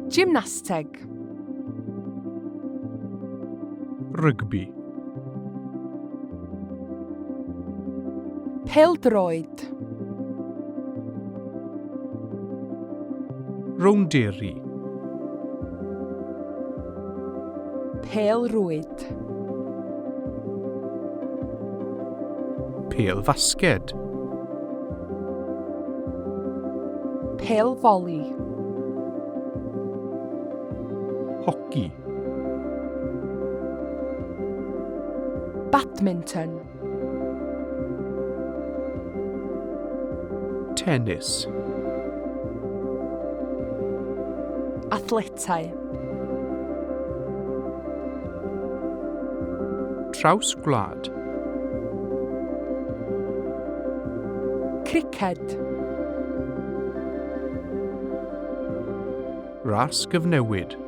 Gymnasteg. Rygbi. Pêl-droed. Rownderi. Pêl-rwyd. Pêl-fasged. Pêl-foli. Hoci. Badminton. Tennis. Athletau. Traws-gwlad. Criced. Ras gyfnewid.